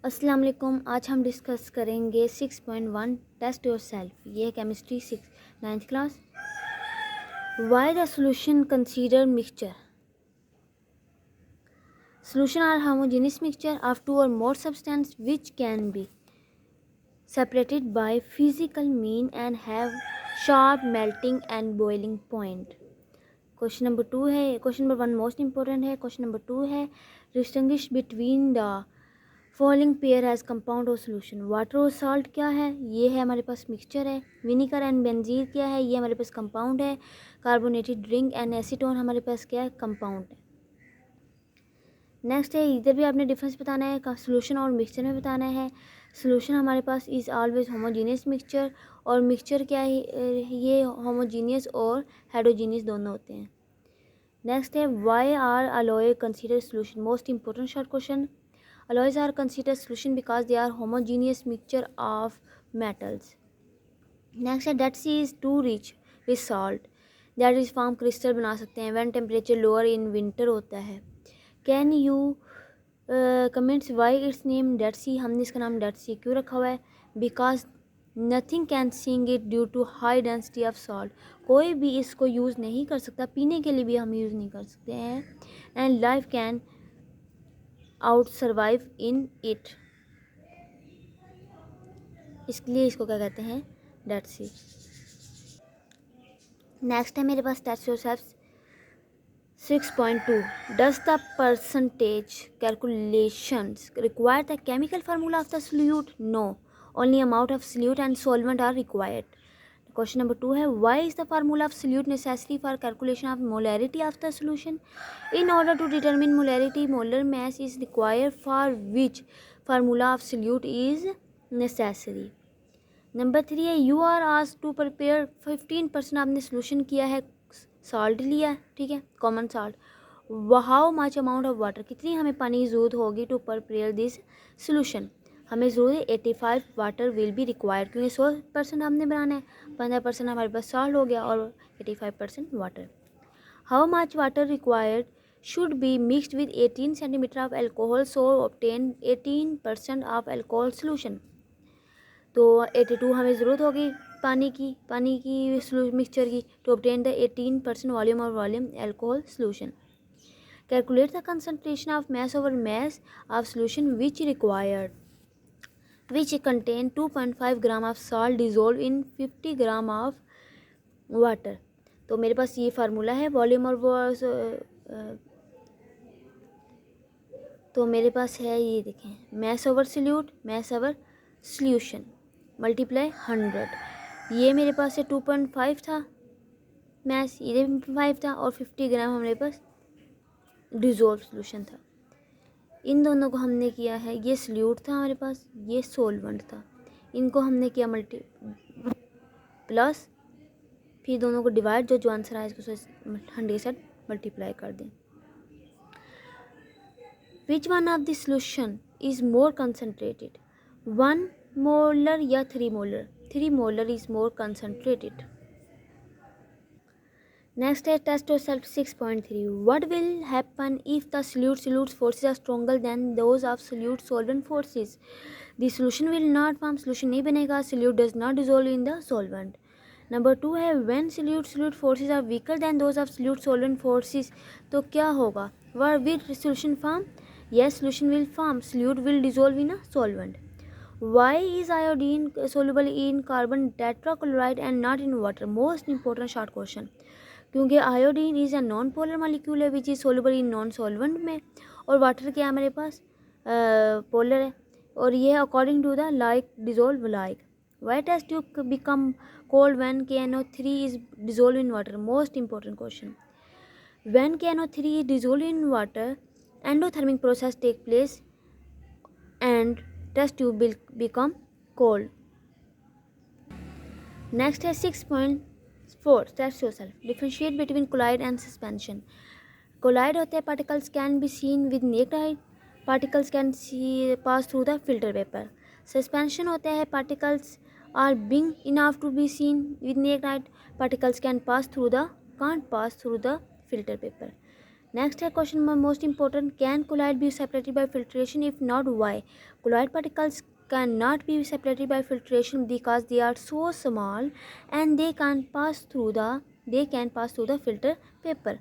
अस्सलाम वालेकुम। आज हम डिस्कस करेंगे 6.1 टेस्ट योर सेल्फ। ये है केमिस्ट्री 9th class. Why the solution consider mixture. Solution are homogeneous mixture of two or more substance which can be separated by physical mean and have sharp melting and boiling point। Question number 2 है। Question number 1 most important है। Question number 2 है distinguish between the following pair as compound और solution. Water और salt क्या है? ये है हमारे पास मिक्सचर है। विनीगर एंड बेंजीन क्या है? ये हमारे पास कंपाउंड है। कार्बोनेटेड ड्रिंक एंड एसीटोन हमारे पास क्या है? कंपाउंड है। नेक्स्ट है, इधर भी आपने डिफरेंस बताना है, सोल्यूशन और मिक्सचर में बताना है। सोल्यूशन हमारे पास इज़ ऑलवेज होमोजीनियस मिक्सचर, और मिक्सचर क्या है? ये होमोजीनियस और हेडोजीनियस दोनों होते हैं। नेक्स्ट है, why are alloy consider solution. Most important short question. Alloys are considered solution because they are homogeneous mixture of metals. Next है, Dead Sea is too rich with salt that is form crystal बना सकते हैं when temperature lower in winter होता है। Can you comments why its name Dead Sea? हमने इसका नाम Dead Sea क्यों रखा हुआ है? Because nothing can sink it due to high density of salt। कोई भी इसको यूज़ नहीं कर सकता, पीने के लिए भी हम यूज़ नहीं कर सकते हैं। And life can out survive in it, इसलिए इसको क्या कहते हैं? डेड सी। नेक्स्ट है मेरे पास test yourself 6.2। Does the percentage calculations require the chemical formula of the solute? No, only amount of solute and solvent are required. Question number 2 है, why is the formula of solute necessary for calculation of molarity of the solution? In order to determine molarity molar mass is required for which formula of solute is necessary. Number 3 है, you are asked to prepare 15% आपने solution किया है, salt लिया, ठीक है, common salt. How much amount of water, कितनी हमें पानी की ज़रूरत होगी टू प्रिपेयर दिस सोल्यूशन? हमें ज़रूरत है 85 वाटर विल बी रिक्वायर्ड, क्योंकि 100% हमने बनाना है, 15% हमारे पास सॉल्ट हो गया और 85% water. How much water required should be mixed with 18 centimetre of alcohol so obtain 18% of alcohol solution. तो 82 हमें ज़रूरत होगी पानी की मिक्सचर की टू ऑब्टेन द 18% वॉल्यूम और volume alcohol solution. Calculate the concentration of mass over mass of solution which required which contain 2.5 gram of salt dissolve in 50 gram of water. तो मेरे पास ये फार्मूला है वॉल्यूम और तो मेरे पास है, ये देखें, मास ओवर सोल्यूट, मास ओवर सोल्यूशन मल्टीप्लाई 100। ये मेरे पास है 2.5 था मास, ये 5 था, और 50 ग्राम हमारे पास डिजोल्व सोल्यूशन था। इन दोनों को हमने किया है, ये सोल्यूट था हमारे पास, ये सोलवेंट था, इनको हमने किया मल्टी प्लस, फिर दोनों को डिवाइड, जो आंसर आया इसको 100 के साथ मल्टीप्लाई कर दें। Which one of the solution is more concentrated, 1 molar या 3 molar? 3 molar is more concentrated. Next है test yourself 6.3। What will happen if the solute forces are stronger than those of solute solvent forces? The solution will not form, solution नहीं बनेगा, solute does not dissolve in the solvent. Number 2 है, when solute forces are weaker than those of solute solvent forces, तो क्या होगा? Were will solution form? Yes, solution will form, solute will dissolve in a solvent. Why is iodine soluble in carbon tetrachloride and not in water? Most important short question। क्योंकि iodine is a non polar molecule है which is soluble in non solvent में, और water क्या है हमारे पास? Polar है, और ये है according to the like dissolve like. Why test tube become cold when KNO3 is dissolve in water? Most important question. When KNO3 is dissolve in water, endothermic process take place and test tube will become cold। Next है 6.4 test yourself। Differentiate between colloid and suspension। Colloid होते हैं particles can be seen with naked eye, particles can pass through the filter paper। Suspension होते हैं particles are big enough to be seen with naked eye, particles can't pass through the filter paper। Next है question number most important, can colloid be separated by filtration, if not why? Colloid particles can not be separated by filtration because they are so small and they can pass through the filter paper.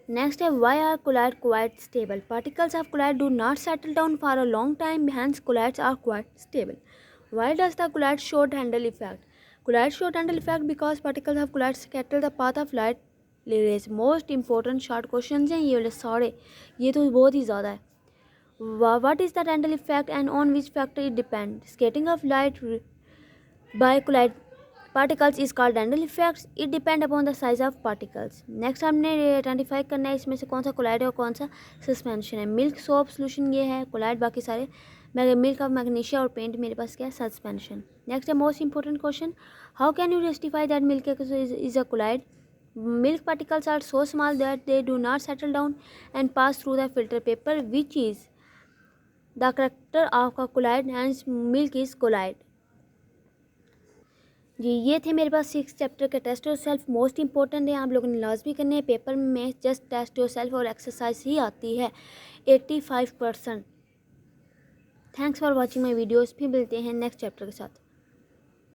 Next है why are colloids quite stable? Particles of colloid do not settle down for a long time, hence colloids are quite stable. Why does the colloid short handle effect? Colloid short handle effect because particles of colloid scatter the path of light rays. Most important short questions हैं ये वाले सारे, ये तो बहुत ही ज़्यादा है. What is the Tyndall effect and on which factor it depends? Scattering of light by colloid particles is called Tyndall effect. It depends upon the size of particles. Next हमने आइडेंटिफाई करना है इसमें से कौन सा कोलाइड है और कौन सा सस्पेंशन है. मिल्क सोप सोल्यूशन ये है कोलाइड, बाकी सारे मिल्क ऑफ मैग्नीशिया और पेंट मेरे पास क्या है सस्पेंशन. नेक्स्ट है most important question, how can you justify that milk is a colloid? Milk particles are so small that they do not settle down and pass through the filter paper, which is the character of a colloid, hence milk is colloid. जी ये थे मेरे पास 6 chapter के test yourself. Most important है, आप लोगों ने लाजमी करने हैं. पेपर में जस्ट टेस्ट योर सेल्फ और एक्सरसाइज ही आती है 85%. Thanks for watching my videos. फिर मिलते हैं नेक्स्ट चैप्टर के साथ.